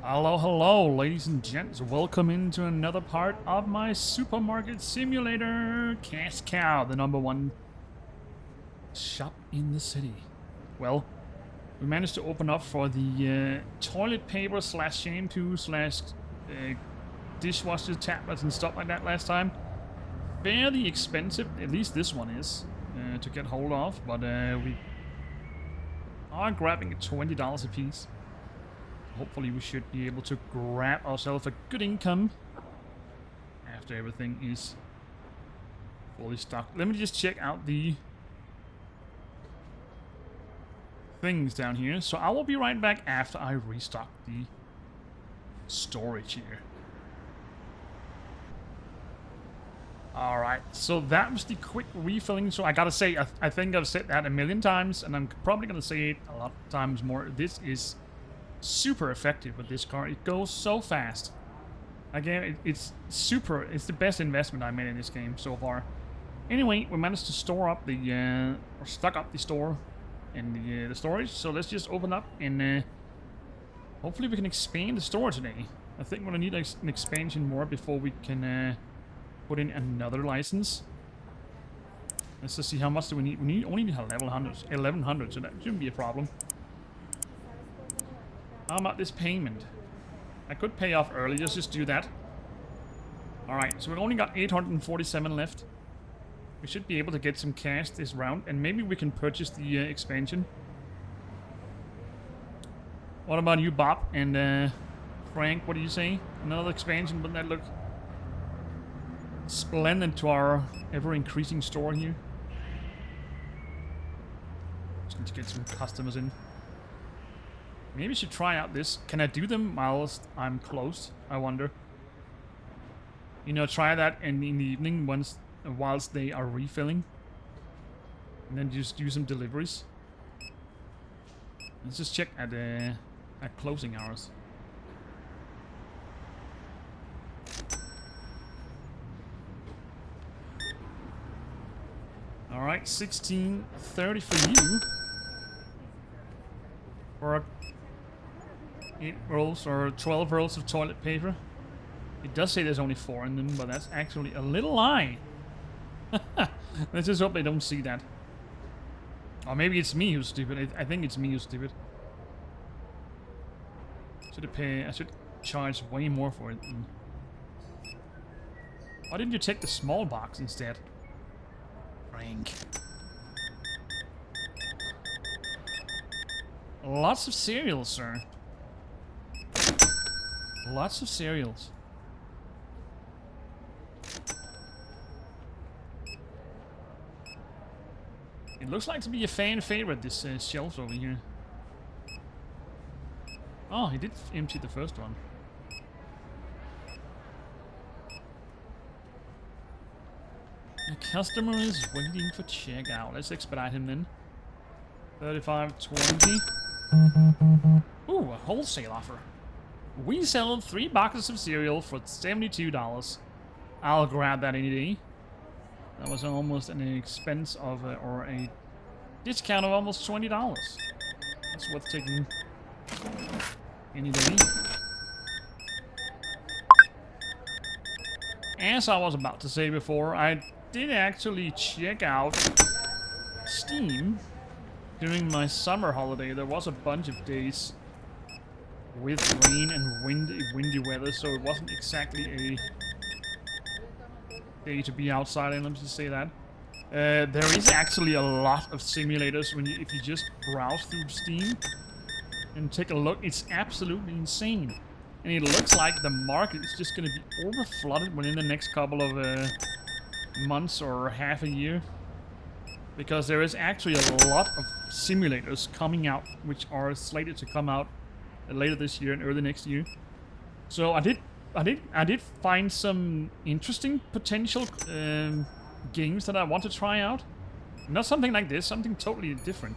Hello, hello, ladies and gents. Welcome into another part of my supermarket simulator. Cashout, the #1 shop in the city. Well, we managed to open up for the toilet paper slash shampoo slash dishwasher tablets and stuff like that last time. Fairly expensive, at least this one is, to get hold of, but we are grabbing $20 a piece. Hopefully we should be able to grab ourselves a good income after everything is fully stocked. Let me just check out the things down here. So I will be right back after I restock the storage here. Alright, so that was the quick refilling. So I gotta say, I think I've said that a million times, and I'm probably gonna say it a lot of times more. This is super effective with this car. It goes so fast. Again, it's the best investment I made in this game so far. Anyway, we managed to store up the or stock up the store and the storage. So let's just open up and hopefully we can expand the store today. I think we're gonna need an expansion more before we can put in another license. Let's just see how much do we need. We only need a level 1100, so that shouldn't be a problem. How about this payment? I could pay off early, just do that. Alright, so we've only got 847 left. We should be able to get some cash this round, and maybe we can purchase the expansion. What about you, Bob and Frank? What do you say? Another expansion, wouldn't that look splendid to our ever-increasing store here? Just need to get some customers in. Maybe I should try out this. Can I do them whilst I'm closed? I wonder. You know, try that in the evening whilst they are refilling. And then just do some deliveries. Let's just check at closing hours. Alright, 16:30 for you. For 8 rolls or 12 rolls of toilet paper. It does say there's only 4 in them, but that's actually a little lie. Let's just hope they don't see that. Or maybe it's me who's stupid. I think it's me who's stupid. I should charge way more for it. Why didn't you take the small box instead? Frank. Lots of cereals, sir. Lots of cereals. It looks like to be a fan favorite, this shelf over here. Oh, he did empty the first one. The customer is waiting for checkout. Let's expedite him then. 35.20. Ooh, a wholesale offer. We sell 3 boxes of cereal for $72. I'll grab that any day. That was almost an expense of, or a discount of almost $20. That's worth taking any day. As I was about to say before, I did actually check out Steam during my summer holiday. There was a bunch of days with rain and windy weather, so it wasn't exactly a day to be outside in, let me just say that. There is actually a lot of simulators if you just browse through Steam and take a look. It's absolutely insane. And it looks like the market is just going to be overflooded within the next couple of months or half a year. Because there is actually a lot of simulators coming out, which are slated to come out later this year and early next year. So I did find some interesting potential games that I want to try out. Not something like this, something totally different.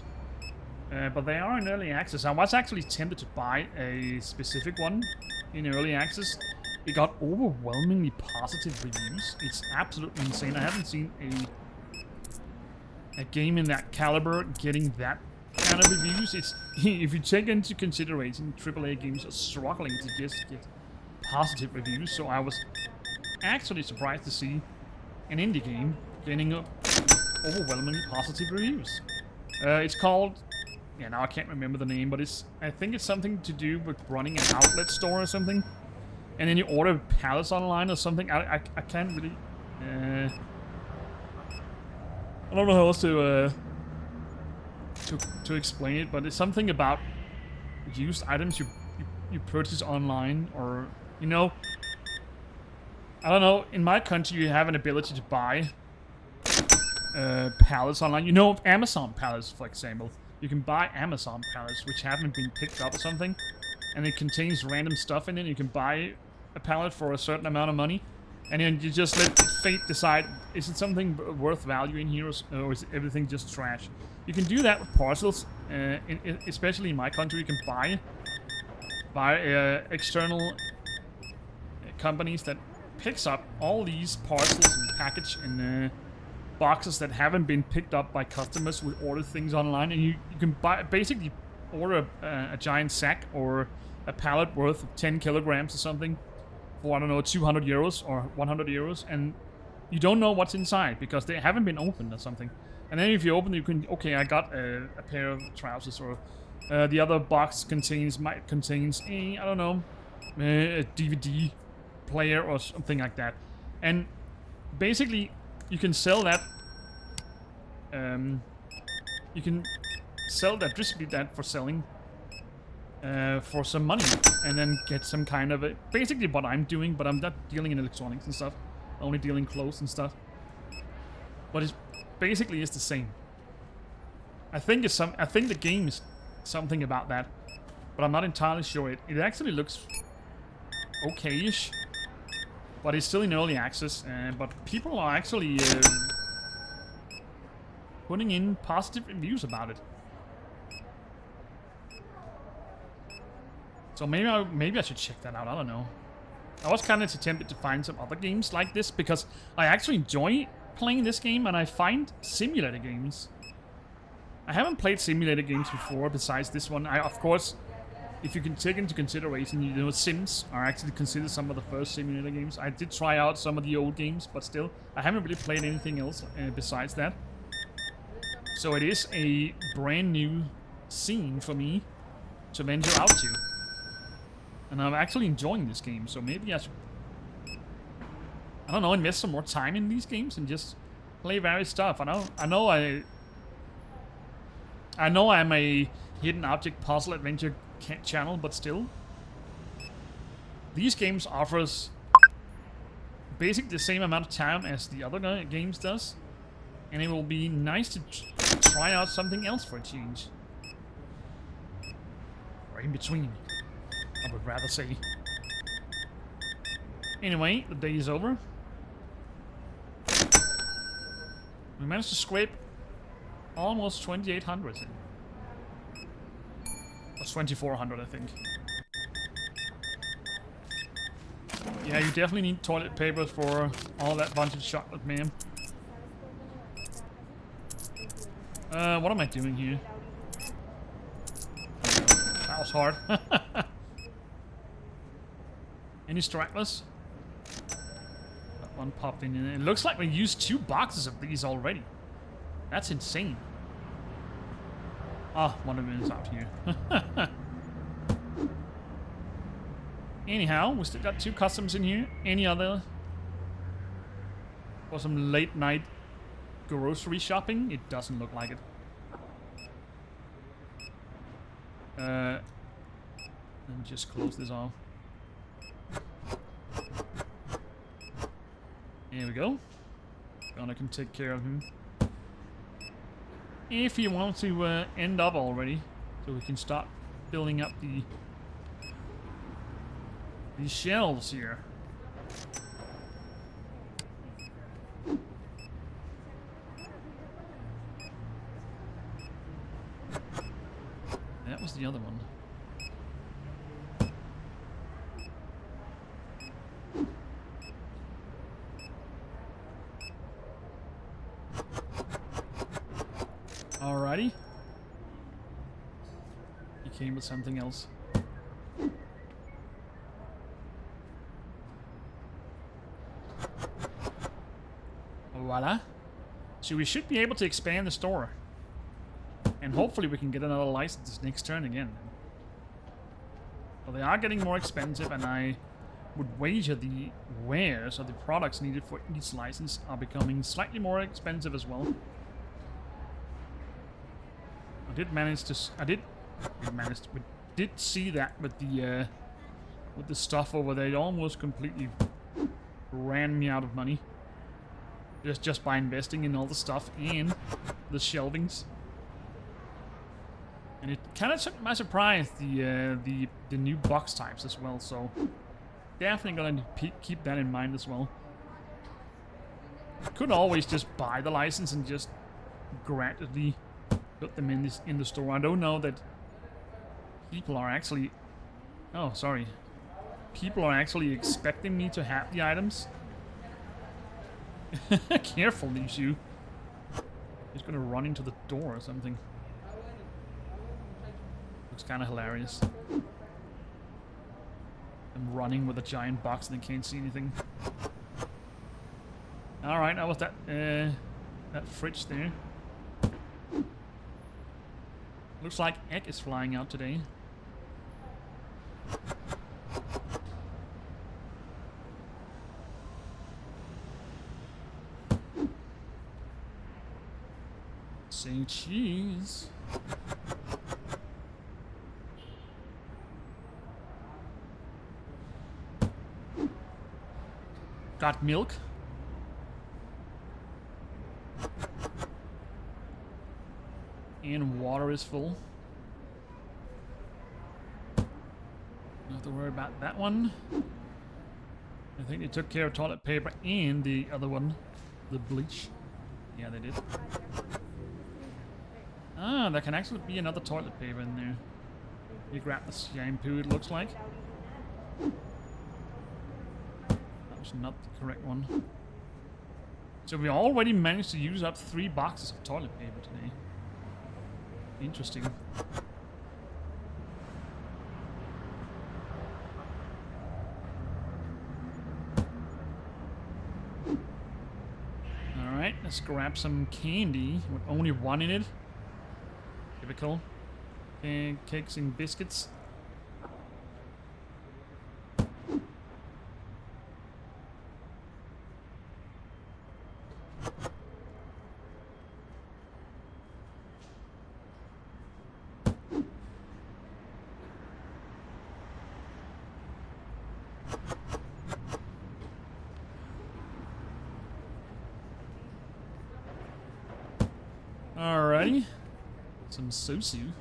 But they are in early access. I was actually tempted to buy a specific one in early access. It got overwhelmingly positive reviews. It's absolutely insane. I haven't seen a game in that caliber getting that kind of reviews, it's if you take into consideration AAA games are struggling to just get positive reviews, so I was actually surprised to see an indie game getting up overwhelmingly positive reviews. It's called, yeah, now I can't remember the name, but I think it's something to do with running an outlet store or something, and then you order pallets online or something. I can't really, I don't know how else to explain it, but it's something about used items you purchase online, or you know, I don't know. In my country, you have an ability to buy pallets online. You know, Amazon pallets, for example. You can buy Amazon pallets which haven't been picked up or something, and it contains random stuff in it. You can buy a pallet for a certain amount of money, and then you just let fate decide, is it something worth value in here, or is everything just trash? You can do that with parcels, especially in my country. You can buy external companies that picks up all these parcels and package and boxes that haven't been picked up by customers who order things online, and you can basically order a giant sack or a pallet worth of 10 kilograms or something for, I don't know, 200 euros or 100 euros, and you don't know what's inside because they haven't been opened or something. And then if you open, you can, okay, I got a pair of trousers, or the other box might contains I don't know, a DVD player or something like that. And basically you can sell that, distribute that for selling for some money, and then get some kind of basically what I'm doing, but I'm not dealing in electronics and stuff, only dealing clothes and stuff. But it's basically the same. I think the game is something about that, but I'm not entirely sure. It actually looks okay-ish, but it's still in early access. But people are actually putting in positive reviews about it. So maybe I should check that out. I don't know. I was kind of tempted to find some other games like this because I actually enjoy playing this game, and I find simulator games. I haven't played simulator games before besides this one. Of course, if you can take into consideration, you know, Sims are actually considered some of the first simulator games. I did try out some of the old games, but still, I haven't really played anything else besides that. So it is a brand new scene for me to venture out to. And I'm actually enjoying this game, so maybe I should, I don't know, invest some more time in these games and just play various stuff. I know I'm a hidden object puzzle adventure channel, but still, these games offers basically the same amount of time as the other games does, and it will be nice to try out something else for a change, or in between, I would rather say. Anyway, the day is over. We managed to scrape almost 2,800 in. Or 2,400, I think. Yeah, you definitely need toilet paper for all that bunch of chocolate, ma'am. What am I doing here? That was hard. Any stragglers? That one popped in. It looks like we used 2 boxes of these already. That's insane. Ah, one of them is out here. Anyhow, we still got 2 customers in here. Any other for some late night grocery shopping? It doesn't look like it. And just close this off. There we go. Gonna can take care of him. If you want to end up already, so we can start filling up these shelves here. That was the other one. Alrighty. came with something else. Voila. So we should be able to expand the store. And hopefully we can get another license this next turn again. Well, they are getting more expensive, and I would wager the wares or the products needed for each license are becoming slightly more expensive as well. I did manage to... We did see that with the stuff over there. It almost completely ran me out of money. Just by investing in all the stuff and the shelvings. And it kind of took my surprise, the new box types as well, so definitely gonna keep that in mind as well. Could always just buy the license and just gradually put them in the store. I don't know that people are actually... Oh, sorry. People are actually expecting me to have the items. Careful, Nishu. He's gonna run into the door or something. Looks kind of hilarious. I'm running with a giant box and I can't see anything. Alright, how was that fridge there? Looks like egg is flying out today. Say cheese. Got milk. And water is full. Don't have to worry about that one. I think they took care of toilet paper and the other one, the bleach. Yeah, they did. Ah, there can actually be another toilet paper in there. You grab the shampoo, it looks like. That was not the correct one. So we already managed to use up 3 boxes of toilet paper today. Interesting. Alright, let's grab some candy with only 1 in it. Typical. Cakes and biscuits. Alrighty. Some susu.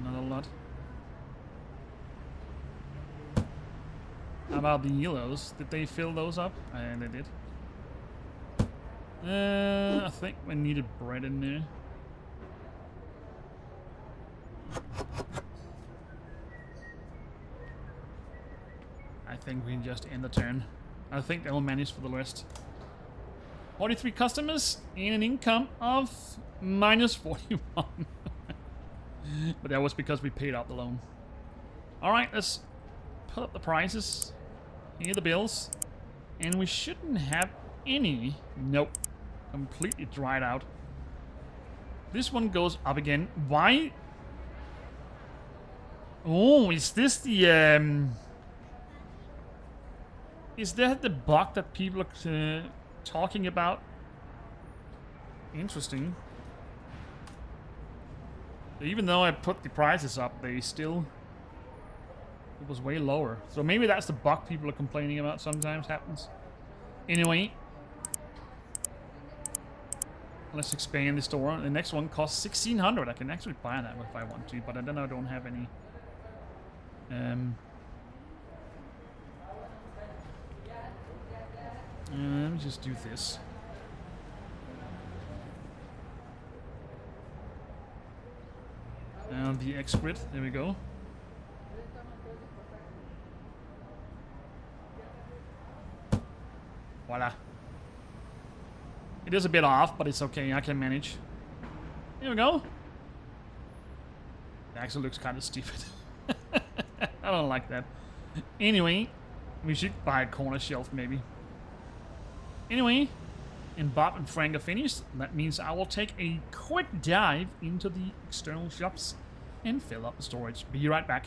Not a lot. How about the yellows? Did they fill those up? They did. I think we needed bread in there. I think we can just end the turn. I think they'll manage for the rest. 43 customers and an income of minus 41. But that was because we paid out the loan. Alright, let's put up the prices. Here are the bills. And we shouldn't have any. Nope. Completely dried out. This one goes up again. Why? Oh, is this the... Is that the bug that people are talking about? Interesting. Even though I put the prices up, they still... It was way lower. So maybe that's the bug people are complaining about sometimes happens. Anyway. Let's expand the store. The next one costs 1,600. I can actually buy that if I want to, but I don't have any... let me just do this. Now the expert, there we go. Voila. It is a bit off, but it's okay, I can manage. Here we go. It actually looks kind of stupid. I don't like that. Anyway, we should buy a corner shelf maybe. Anyway, and Bob and Frank are finished. That means I will take a quick dive into the external shops and fill up the storage. Be right back.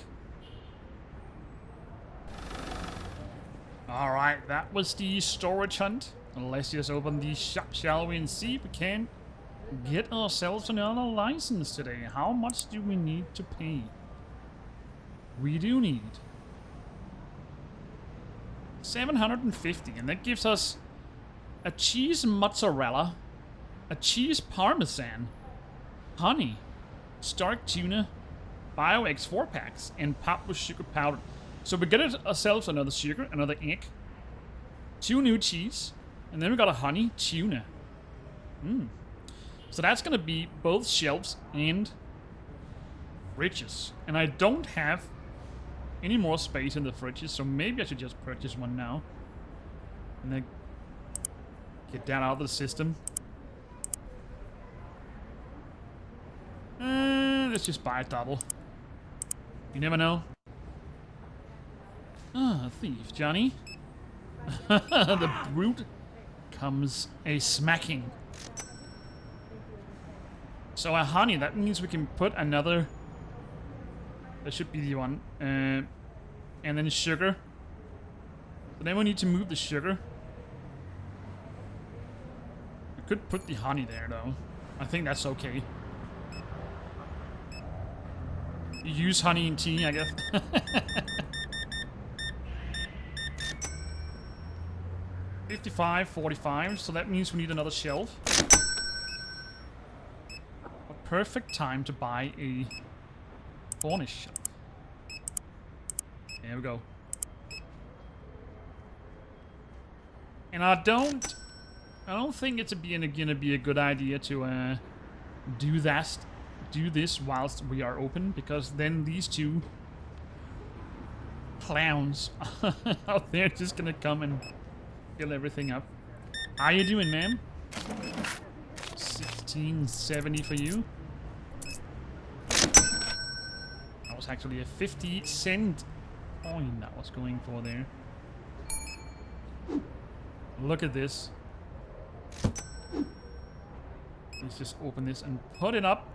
Alright, that was the storage hunt. Let's just open the shop, shall we, and see if we can get ourselves another license today. How much do we need to pay? We do need 750, and that gives us a cheese mozzarella, a cheese parmesan, honey, stark tuna, Bio X 4-packs, and pop with sugar powder. So we get ourselves another sugar, another egg, 2 new cheese, and then we got a honey tuna. So that's gonna be both shelves and fridges. And I don't have any more space in the fridges, so maybe I should just purchase one now. And then get that out of the system. Let's just buy a double. You never know. Ah, thief, Johnny. The brute comes a smacking. So a honey, that means we can put another. That should be the one. And then sugar. But then we need to move the sugar. We could put the honey there though. I think that's okay. You use honey in tea, I guess. 55, 45, so that means we need another shelf. A perfect time to buy a bonus shelf. There we go. And I don't think it's gonna be a good idea to do this whilst we are open, because then these two clowns out there just gonna come and fill everything up. How you doing, ma'am? 1670 for you. That was actually a 50-cent coin that was going for there. Look at this. Let's just open this and put it up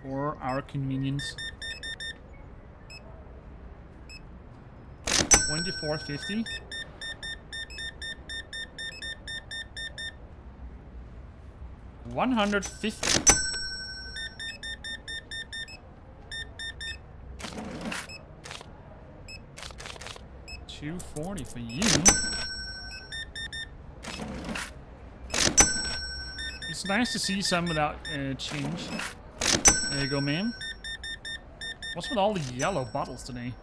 for our convenience. 24.50. $150. $240 for you. It's nice to see some without change. There you go, ma'am. What's with all the yellow bottles today?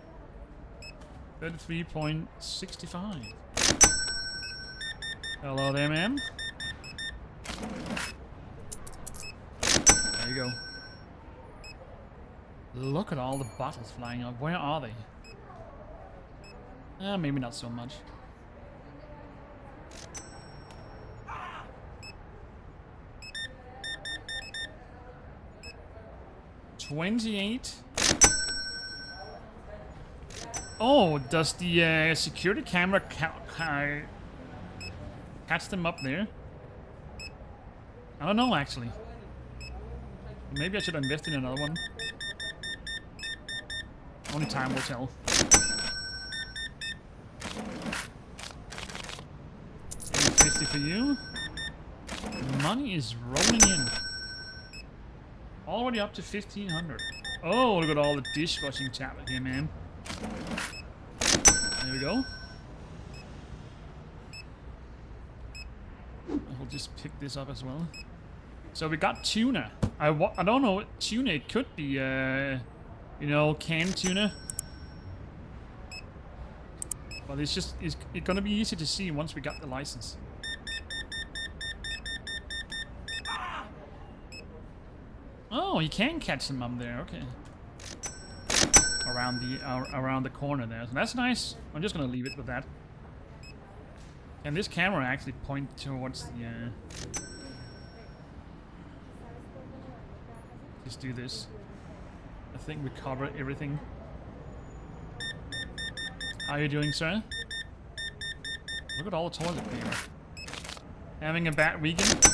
33.65. Hello there, ma'am. There you go. Look at all the bottles flying up. Where are they? Maybe not so much. $28. Oh, does the security camera catch them up there? I don't know, actually. Maybe I should invest in another one. Only time will tell. 50 for you. Money is rolling in. Already up to 1,500. Oh, look at all the dishwashing tablet here, man. There we go. I'll just pick this up as well. So we got tuna. I don't know. Tuna, it could be, you know, canned tuna. But it's gonna be easy to see once we got the license. Oh, you can catch them up there. Okay. Around the corner there. So that's nice. I'm just gonna leave it with that. And this camera actually point towards the Just do this. I think we covered everything. How are you doing, sir? Look at all the toilet paper. Having a bad weekend?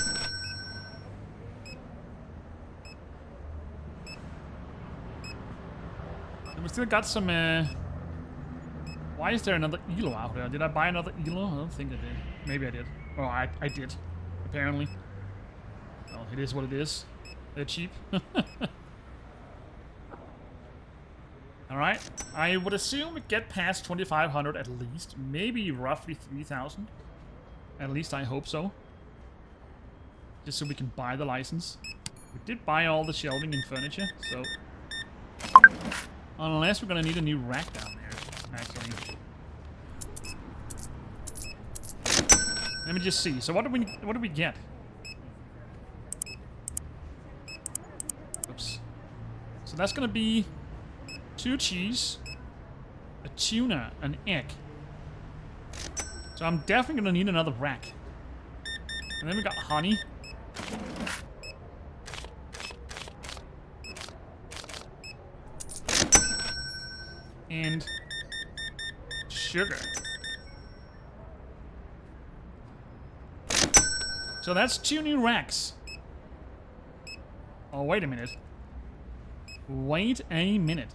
And we still got some, Why is there another elo out there? Did I buy another elo? I don't think I did. Maybe I did. Oh, I did. Apparently. Well, it is what it is. They're cheap. Alright. I would assume we get past 2,500 at least. Maybe roughly 3,000. At least I hope so. Just so we can buy the license. We did buy all the shelving and furniture, so... Unless we're gonna need a new rack down there, actually. Let me just see. So what do we get? Oops. So that's gonna be 2 cheese, a tuna, an egg. So I'm definitely gonna need another rack. And then we got honey. And sugar. So that's 2 new racks. Oh, wait a minute. Wait a minute.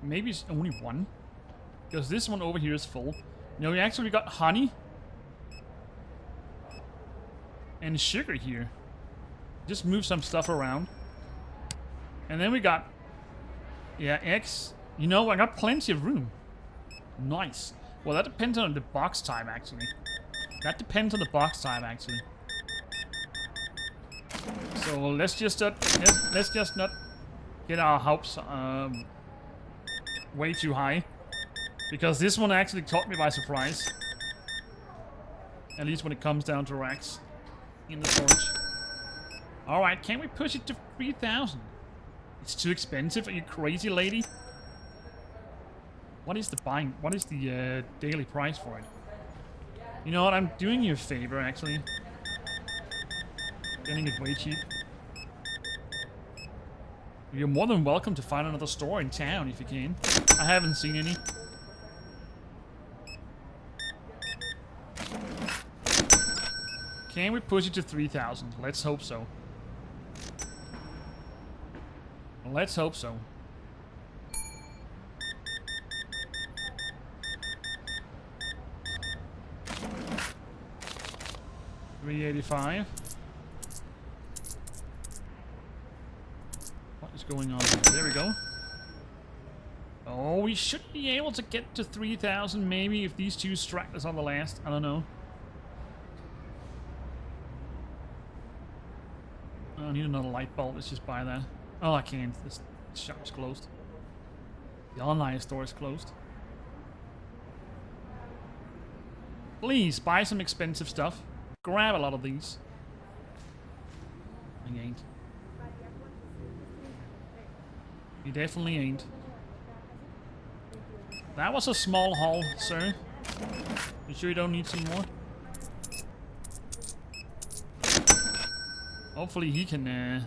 Maybe it's only 1. Because this one over here is full. No, we actually got honey. And sugar here. Just move some stuff around. And then we got... Yeah, eggs. You know, I got plenty of room. Nice. Well, that depends on the box type, actually. That depends on the box type, actually. So let's just not get our hopes way too high, because this one actually caught me by surprise. At least when it comes down to racks in the storage. All right, can we push it to 3,000? It's too expensive. Are you crazy, lady? What is the daily price for it? You know what? I'm doing you a favor, actually. Getting it way cheap. You're more than welcome to find another store in town if you can. I haven't seen any. Can we push it to 3,000? Let's hope so. Let's hope so. $385. What is going on here? There we go. Oh, we should be able to get to 3,000 maybe if these 2 stragglers on the last. I don't know. Oh, I need another light bulb. Let's just buy that. Oh, I can't. This shop's closed. The online store is closed. Please, buy some expensive stuff. Grab a lot of these. I ain't. You definitely ain't. That was a small haul, sir. You sure you don't need some more? Hopefully he can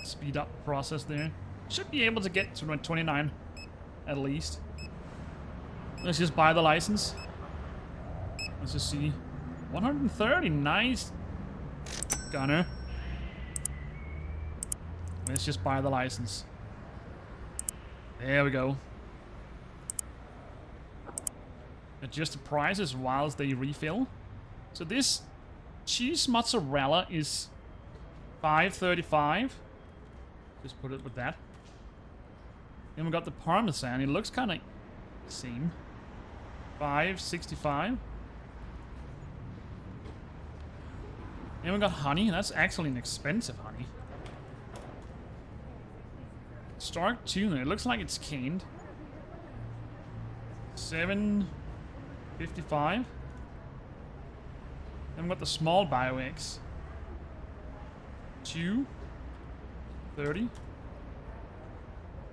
speed up the process there. Should be able to get to 29 at least. Let's just buy the license. Let's just see. 130, nice. Gunner. Let's just buy the license. There we go. Adjust the prices whilst they refill. So this cheese mozzarella is $5.35. Just put it with that. Then we got the parmesan. It looks kind of same. $5.65. And we got honey. That's actually an expensive honey. Stark tuna. It looks like it's canned. $7.55. Then we got the small bio eggs. $2.30.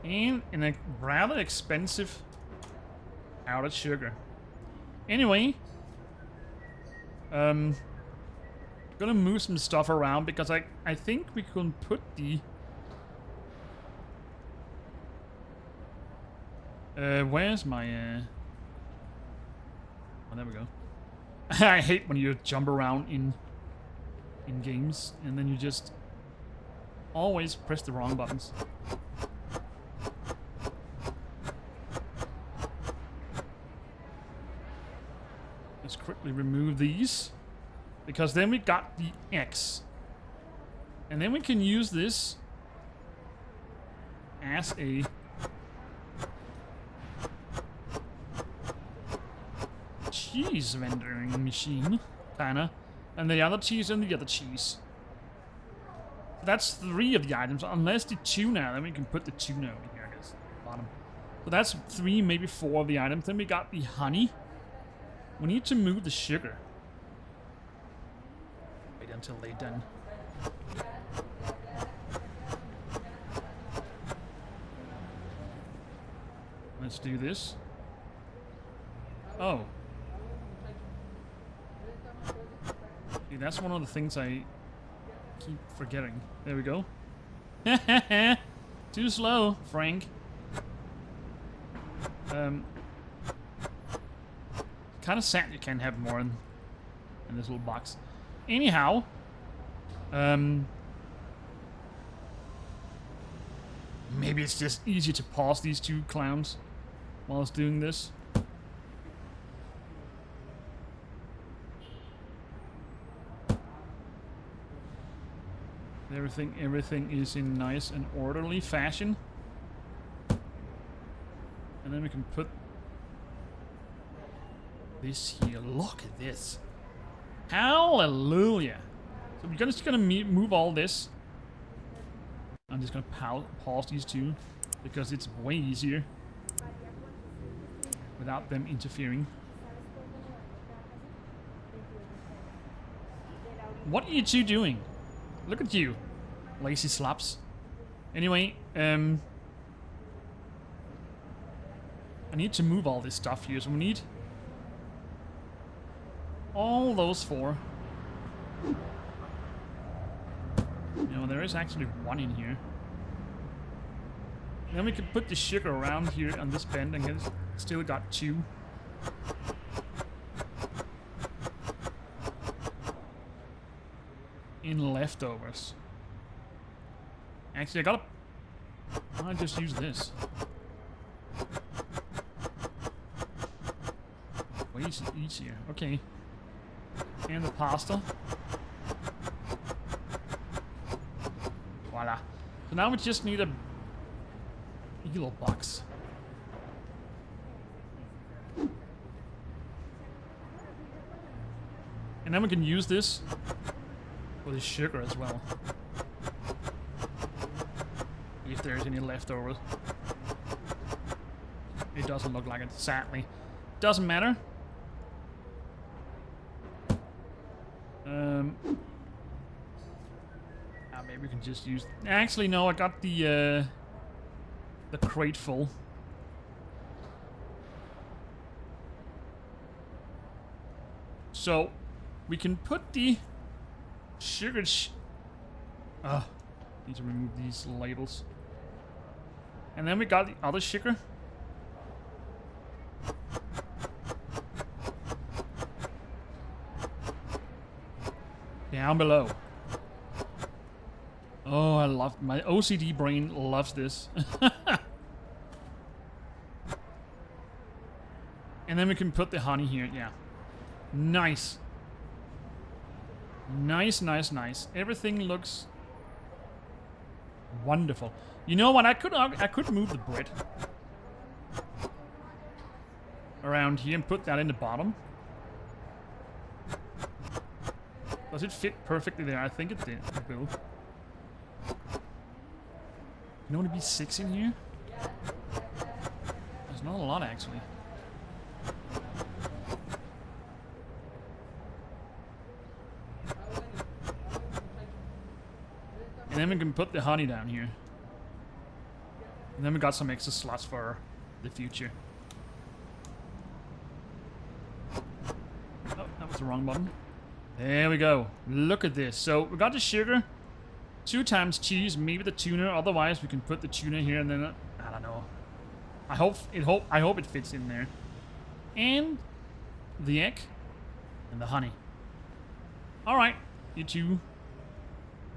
And in a rather expensive powdered sugar. Anyway, gonna move some stuff around because I think we can put the Where's my, Oh, there we go. I hate when you jump around in games, and then you just always press the wrong buttons. Let's quickly remove these, because then we got the X. And then we can use this as a cheese vending machine, kinda. And the other cheese and the other cheese. That's 3 of the items, unless the tuna, then we can put the tuna over here, I guess, bottom. So that's 3, maybe 4 of the items. Then we got the honey. We need to move the sugar. Wait until they're done. Let's do this. Oh. See, that's one of the things I keep forgetting. There we go. Too slow, Frank. Kind of sad you can't have more in this little box. Anyhow, maybe it's just easy to pause these 2 clowns while it's doing this. Everything is in nice and orderly fashion. And then we can put this here. Look at this. Hallelujah. So we're just gonna move all this. I'm just gonna pause these 2 because it's way easier without them interfering. What are you 2 doing? Look at you, lazy slaps. Anyway, I need to move all this stuff here, so we need all those 4. You know, there is actually 1 in here. Then we can put the sugar around here on this bend, and it's still got 2. In leftovers. Actually, I'll just use this. Way easier. Okay. And the pasta. Voila. So now we just need a little box. And then we can use this for the sugar as well. If there's any leftovers. It doesn't look like it, sadly. Doesn't matter. Maybe we can just use... Actually, no, I got the crate full. So, we can put the sugar... need to remove these labels. And then we got the other sugar. Down below. Oh, I love... My OCD brain loves this. And then we can put the honey here, yeah. Nice. Nice, nice, nice. Everything looks wonderful. You know what? I could move the bread around here and put that in the bottom. Does it fit perfectly there? I think it did. It will. Can only be 6 in here? There's not a lot, actually. And then we can put the honey down here. And then we got some extra slots for the future. Oh, that was the wrong button. There we go. Look at this. So we got the sugar, 2 times cheese, maybe the tuna. Otherwise, we can put the tuna here and then I don't know. I hope it fits in there. And the egg and the honey. All right, you two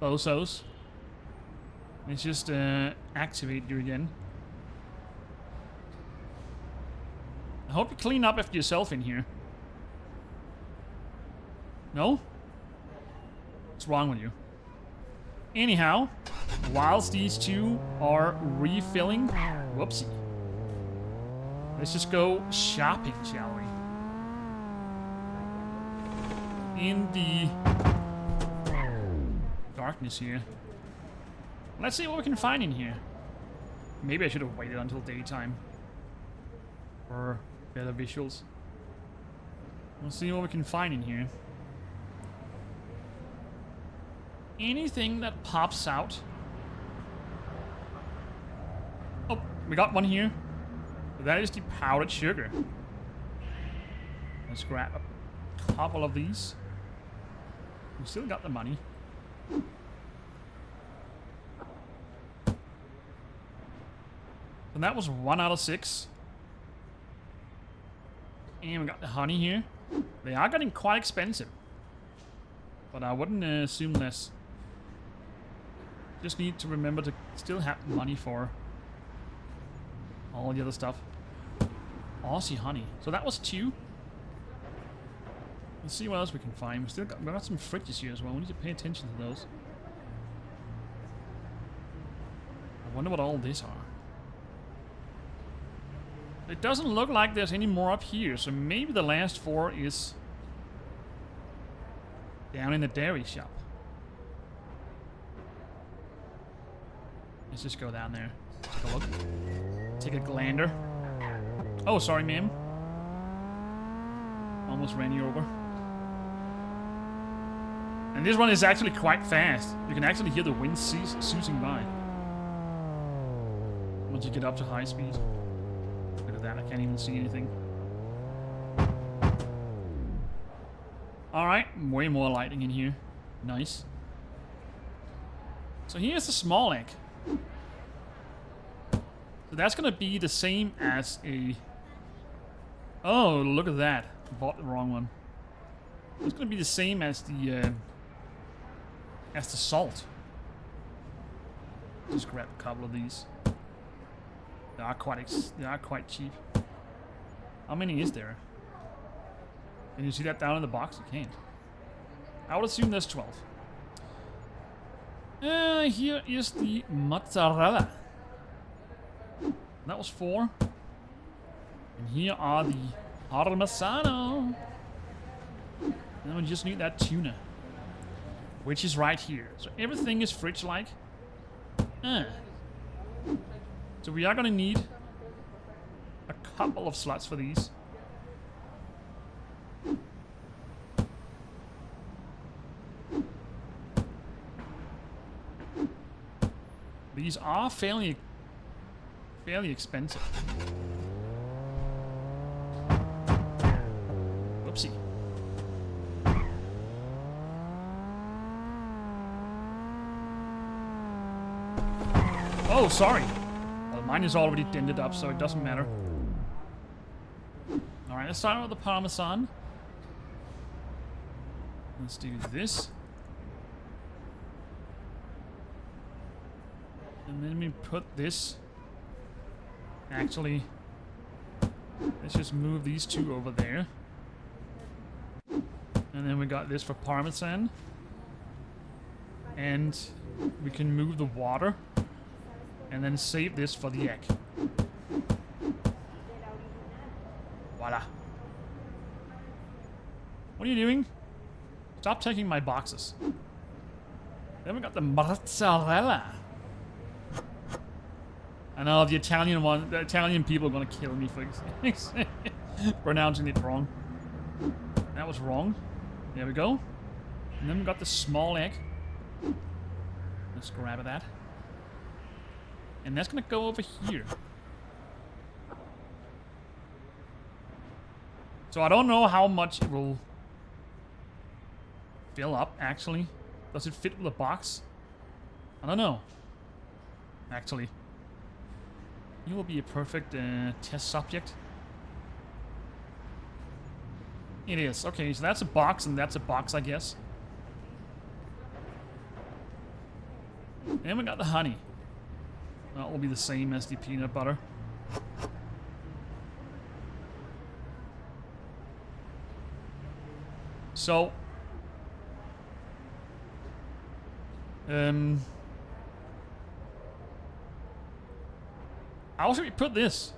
bozos. Let's just activate you again. I hope you clean up after yourself in here. No? What's wrong with you? Anyhow, whilst these two are refilling, whoopsie. Let's just go shopping, shall we? In the darkness here. Let's see what we can find in here. Maybe I should have waited until daytime for better visuals. We'll see what we can find in here. Anything that pops out. Oh, we got one here. That is the powdered sugar. Let's grab a couple of these. We still got the money. And that was 1 out of 6. And we got the honey here. They are getting quite expensive. But I wouldn't assume less. Just need to remember to still have money for all the other stuff. Aussie honey. So that was 2. Let's see what else we can find. We got some fridges here as well. We need to pay attention to those. I wonder what all these are. It doesn't look like there's any more up here, so maybe the last 4 is down in the dairy shop. Let's just go down there. Take a look. Take a glander. Oh, sorry, ma'am. Almost ran you over. And this one is actually quite fast. You can actually hear the wind sousing by. Once you get up to high speed. Look at that, I can't even see anything. Alright, way more lighting in here. Nice. So here's the small egg. So that's gonna be the same as a... Oh, look at that. I bought the wrong one. It's gonna be the same as the salt. Just grab a couple of these. They are quite cheap. How many is there? Can you see that down in the box? You can't. I would assume there's 12. Here is the mozzarella. That was 4. And here are the parmesano. Then we just need that tuna, which is right here. So everything is fridge-like. So we are gonna need a couple of slots for these. These are fairly expensive. Whoopsie. Oh, sorry. Well, mine is already dented up, so it doesn't matter. Alright, let's start with the Parmesan. Let's do this. And then we put this. Actually, let's just move these 2 over there. And then we got this for Parmesan. And we can move the water. And then save this for the egg. Voila. What are you doing? Stop taking my boxes. Then we got the mozzarella. I know the Italian people are gonna kill me for pronouncing it wrong. That was wrong. There we go. And then we got the small egg. Let's grab that. And that's gonna go over here. So I don't know how much it will fill up, actually. Does it fit with the box? I don't know. Actually. You will be a perfect test subject. It is. Okay, so that's a box, and that's a box, I guess. And we got the honey. That will be the same as the peanut butter. So, how should we put this?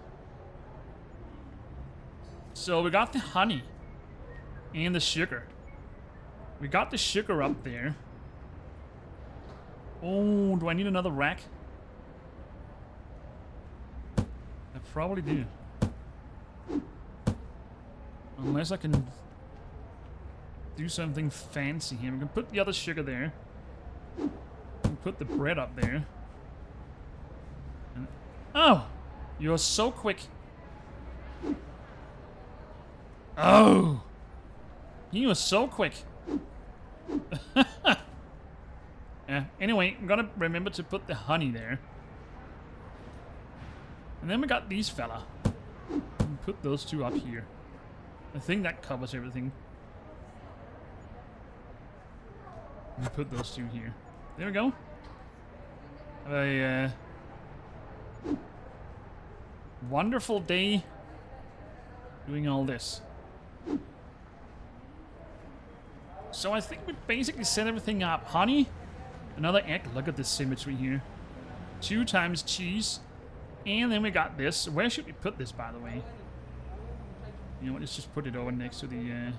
So we got the honey and the sugar. We got the sugar up there. Oh, do I need another rack? I probably do. Unless I can do something fancy here. We can put the other sugar there. We can put the bread up there. And, oh! You're so quick. Oh! You are so quick. Yeah, anyway, I'm gonna remember to put the honey there. And then we got these fella. Put those two up here. I think that covers everything. And put those two here. There we go. Have a wonderful day doing all this. So I think we basically set everything up. Honey, another egg. Look at this symmetry here. 2 times cheese. And then we got this. Where should we put this, by the way? You know what, let's just put it over next to the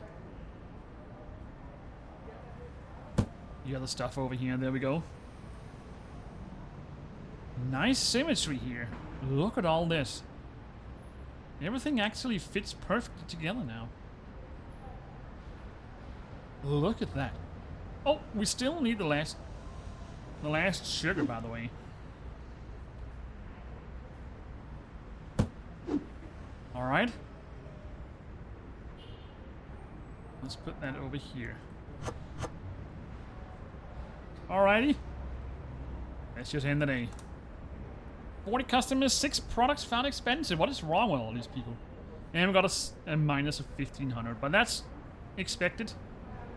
other stuff over here. There we go. Nice symmetry here. Look at all this. Everything actually fits perfectly together now. Look at that. Oh, we still need the last sugar, by the way. All right. Let's put that over here. Alrighty. Let's just end the day. 40 customers, 6 products found expensive. What is wrong with all these people? And we got a minus of 1,500, but that's expected.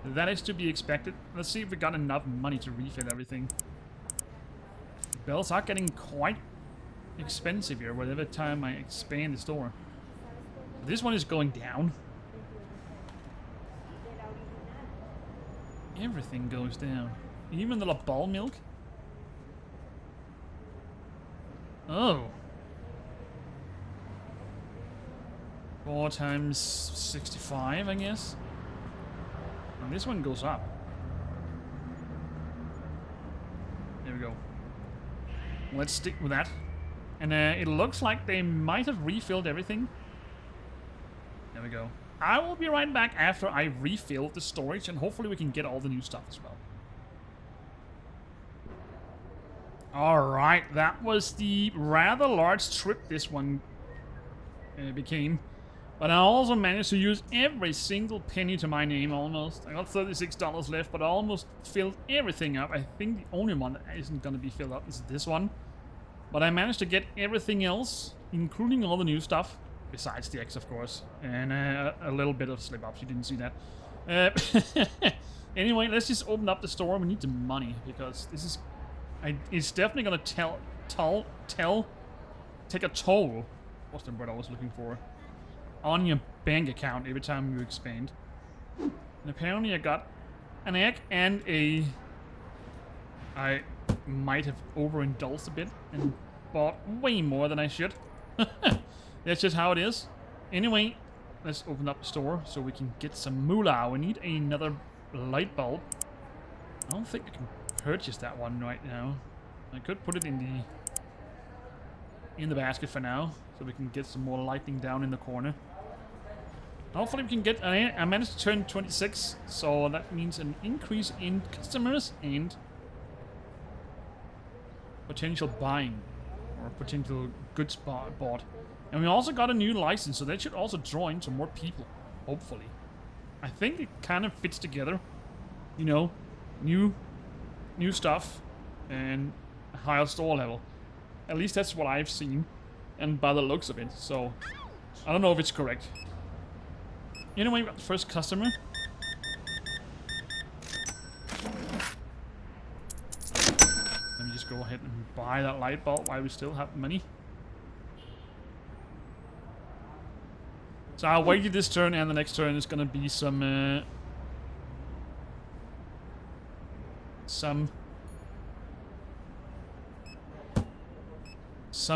That is to be expected. Let's see if we got enough money to refill everything. Bells are getting quite expensive here whatever time I expand the store. This one is going down. Everything goes down. Even the ball milk. Oh. 4 times 65, I guess. And this one goes up. There we go. Let's stick with that. And it looks like they might have refilled everything. There we go. I will be right back after I refill the storage, and hopefully we can get all the new stuff as well. Alright, that was the rather large trip this one became. But I also managed to use every single penny to my name almost. I got $36 left, but I almost filled everything up. I think the only one that isn't going to be filled up is this one. But I managed to get everything else, including all the new stuff. Besides the X, of course. And a little bit of slip-ups, you didn't see that. Anyway, let's just open up the store. We need the money, because this is... it's definitely going to take a toll. What's the word I was looking for? On your bank account every time you expand. And apparently I got an egg and a... I might have overindulged a bit and bought way more than I should. That's just how it is. Anyway, let's open up the store so we can get some moolah. We need another light bulb. I don't think I can purchase that one right now. I could put it in the basket for now, so we can get some more lighting down in the corner. Hopefully we can get... I managed to turn 26, so that means an increase in customers and potential buying, or potential goods bought. And we also got a new license, so that should also draw in some more people, hopefully. I think it kind of fits together. You know, new stuff and a higher store level. At least that's what I've seen. and by the looks of it. So I don't know if it's correct. Anyway, we got the first customer. Let me just go ahead and buy that light bulb while we still have money. So I'll wait you this turn, and the next turn is gonna be some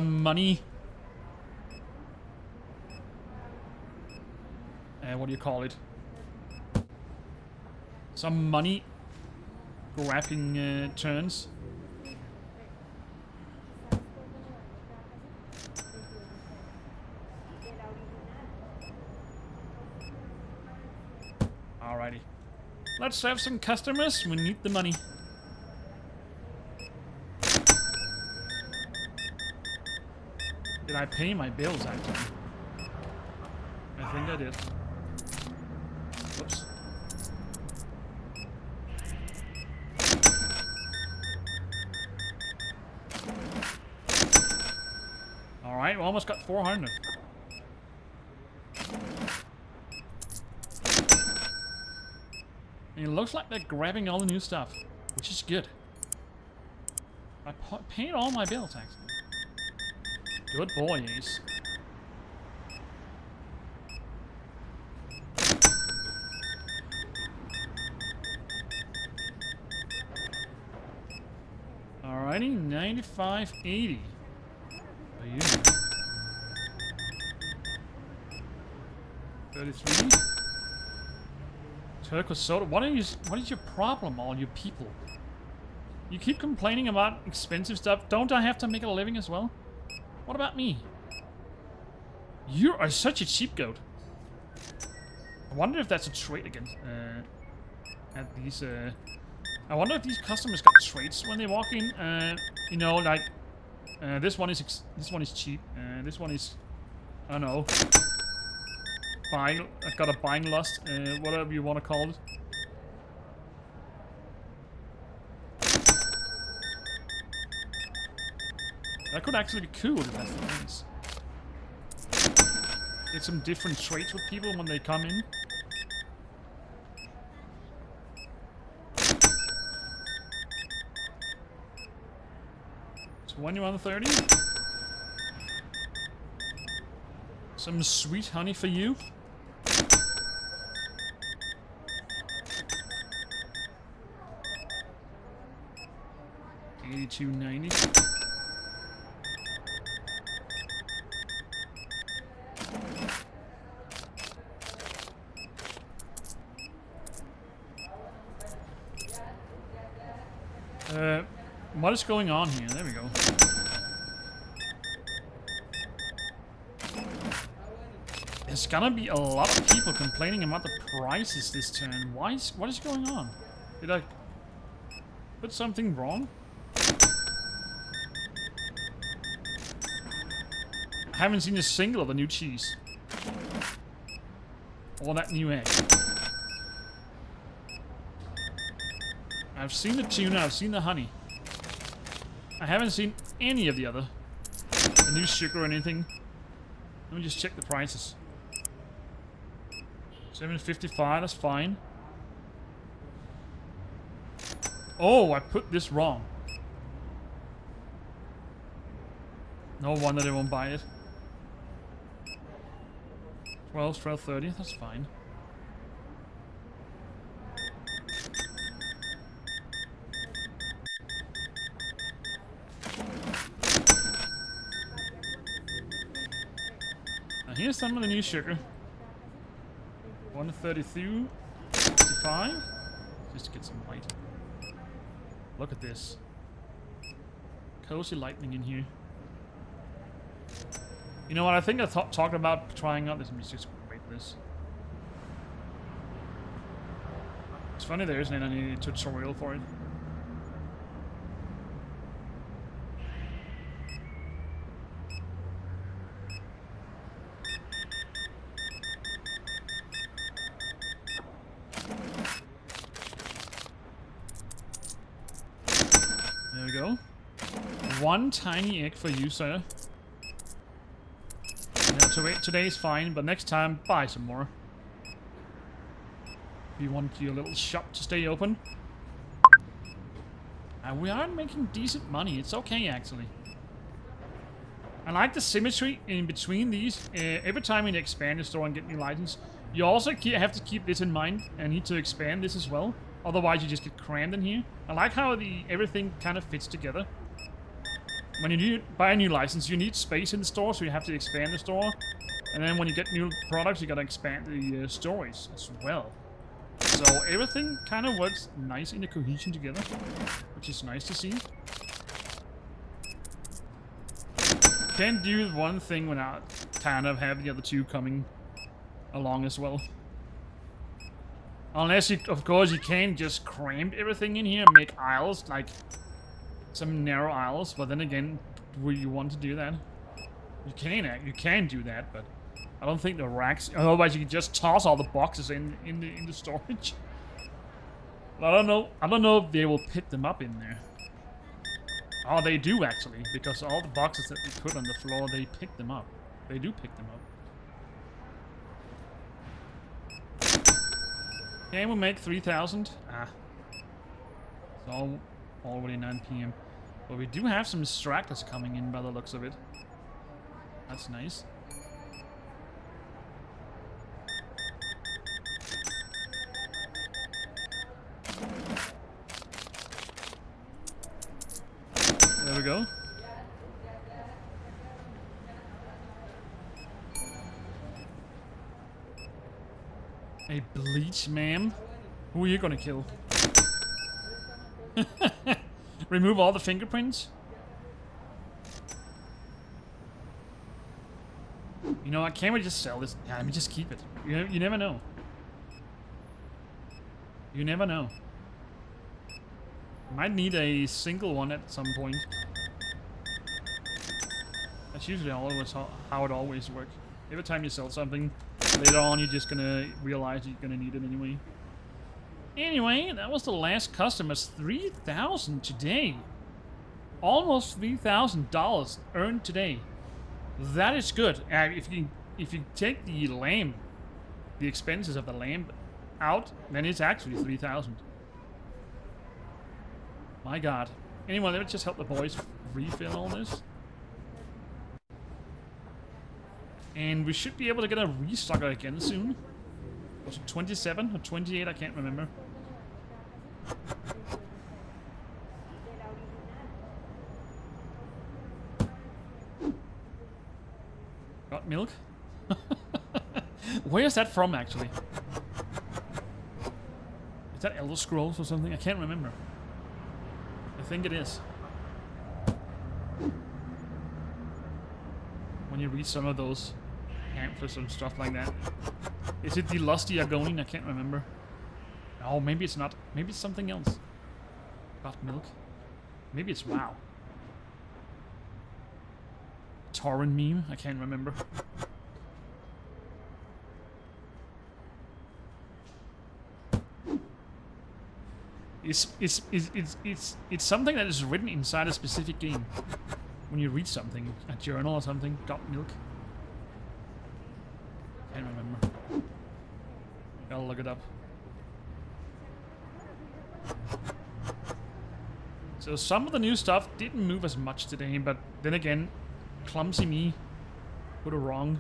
money. What do you call it? Some money grabbing turns. Alrighty. Let's have some customers. We need the money. Did I pay my bills actually? I think I did. Whoops. Alright, we almost got 400. And it looks like they're grabbing all the new stuff, which is good. I paid all my bills actually. Good boy, Ace. Alrighty, 95.80. For you. 33. Turquoise soda. What is your problem, all you people? You keep complaining about expensive stuff. Don't I have to make a living as well? What about me? You are such a cheap goat. I wonder if that's a trait against at these. I wonder if these customers got traits when they walk in. You know, like this one is cheap. This one is, I don't know, buying. I got a buying lust. Whatever you want to call it. That could actually be cool if that's the case. Get some different traits with people when they come in. So 2130. Some sweet honey for you. $82.90. What is going on here? There we go. There's gonna be a lot of people complaining about the prices this turn. What is going on? Did I put something wrong? I haven't seen a single of the new cheese. Or that new egg. I've seen the tuna, I've seen the honey. I haven't seen any of the other. The new sugar or anything. Let me just check the prices. $7.55, that's fine. Oh, I put this wrong. No wonder they won't buy it. 12.30, that's fine. Now here's some of the new sugar. 132.65. Just to get some light. Look at this. Cozy lightning in here. You know what? I think I talked about trying out this. Let me just wait for this. It's funny there isn't any tutorial for it. There we go. One tiny egg for you, sir. today is fine, but next time, buy some more. If you want your little shop to stay open. We are making decent money. It's okay, actually. I like the symmetry in between these. Every time you expand your store and get new license, you also have to keep this in mind and need to expand this as well. Otherwise, you just get crammed in here. I like how everything kind of fits together. When you buy a new license, you need space in the store, so you have to expand the store. And then when you get new products, you gotta expand the stores as well. So everything kind of works nice in the cohesion together, which is nice to see. Can't do one thing without kind of having the other two coming along as well. Unless, of course, you can just cram everything in here and make aisles, like some narrow aisles. But then again, will you want to do that? You can do that, but I don't think the racks. Otherwise, you can just toss all the boxes in the storage. But I don't know. I don't know if they will pick them up in there. Oh, they do actually, because all the boxes that we put on the floor, they pick them up. They do pick them up. Can we make 3,000? Ah. It's already 9 PM. But we do have some stragglers coming in by the looks of it. That's nice. There we go. A bleach, ma'am? Who are you gonna kill? Remove all the fingerprints? You know, can't we just sell this? Yeah, let me just keep it. You never know. You never know. Might need a single one at some point. That's usually always how it always works. Every time you sell something, later on you're just gonna realize you're gonna need it anyway. Anyway, that was the last customers. 3,000 today. Almost $3,000 earned today. That is good. If you take the lamp, the expenses of the lamp out, then it's actually 3,000. My God. Anyway, let me just help the boys refill all this. And we should be able to get a restocker again soon. Was it 27 or 28? I can't remember. Got milk? Where is that from, actually? Is that Elder Scrolls or something? I can't remember. I think it is. When you read some of those pamphlets and stuff like that. Is it the Lusty Argonian? I can't remember. Oh, maybe it's not. Maybe it's something else. Got milk? Maybe it's WoW. Torrent meme? I can't remember. It's something that is written inside a specific game. When you read something, a journal or something, got milk. Can't remember. Gotta look it up. So some of the new stuff didn't move as much today, but then again, clumsy me put a wrong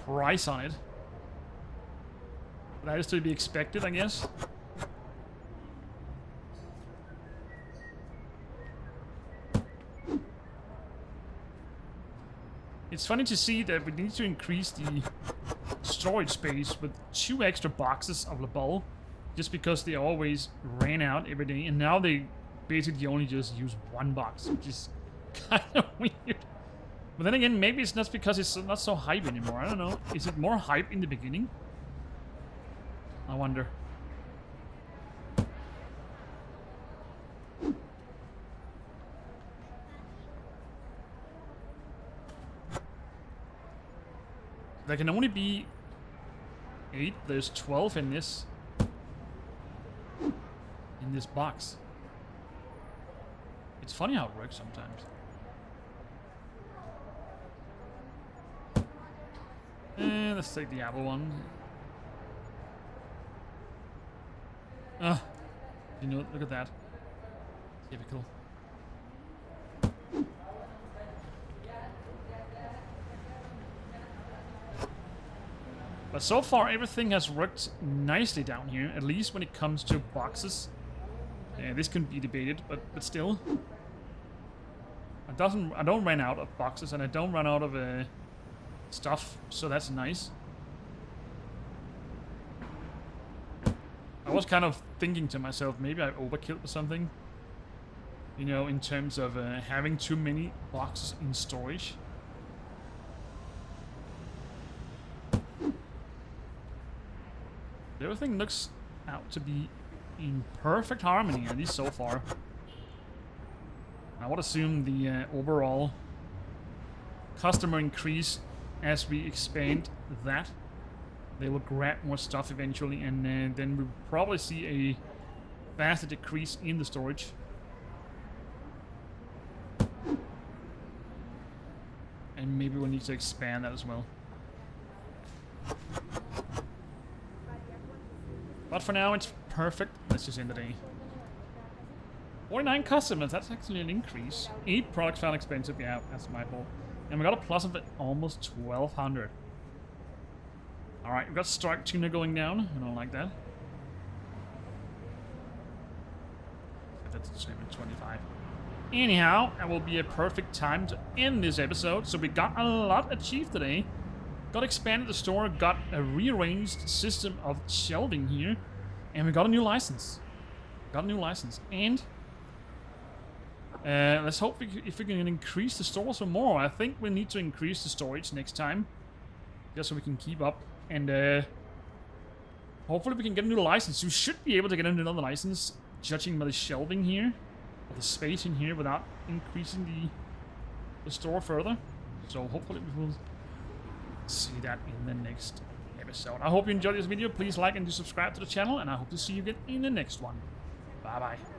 price on it. That is to be expected, I guess. It's funny to see that we need to increase the storage space with 2 extra boxes of the bowl, just because they always ran out every day, and now they basically only just use 1 box, which is kind of weird. But then again, maybe it's not because it's not so hype anymore. I don't know. Is it more hype in the beginning? I wonder. There can only be 8. There's 12 in this box. It's funny how it works sometimes. Let's take the apple one. You know, look at that. Typical. But so far, everything has worked nicely down here, at least when it comes to boxes. This can be debated, but still. I don't run out of boxes, and I don't run out of stuff, so that's nice. I was kind of thinking to myself, maybe I overkilled or something. You know, in terms of having too many boxes in storage. Everything looks out to be in perfect harmony, at least so far. I would assume the overall customer increase as we expand that. They will grab more stuff eventually, and then we'll probably see a faster decrease in the storage. And maybe we'll need to expand that as well. But for now, it's perfect. Let's just end the day. 49 customers, that's actually an increase. 8 products found expensive, yeah, that's my fault. And we got a plus of almost 1,200. Alright, we've got strike tuna going down. I don't like that. That's 725. Anyhow, that will be a perfect time to end this episode. So we got a lot achieved today. Got expanded the store, got a rearranged system of shelving here, and we got a new license. And let's hope if we can increase the store some more. I think we need to increase the storage next time, just so we can keep up. And hopefully we can get a new license. You should be able to get another license, judging by the shelving here, or the space in here, without increasing the store further. So hopefully we will see that in the next episode. I hope you enjoyed this video. Please like and do subscribe to the channel, and I hope to see you again in the next one. Bye bye.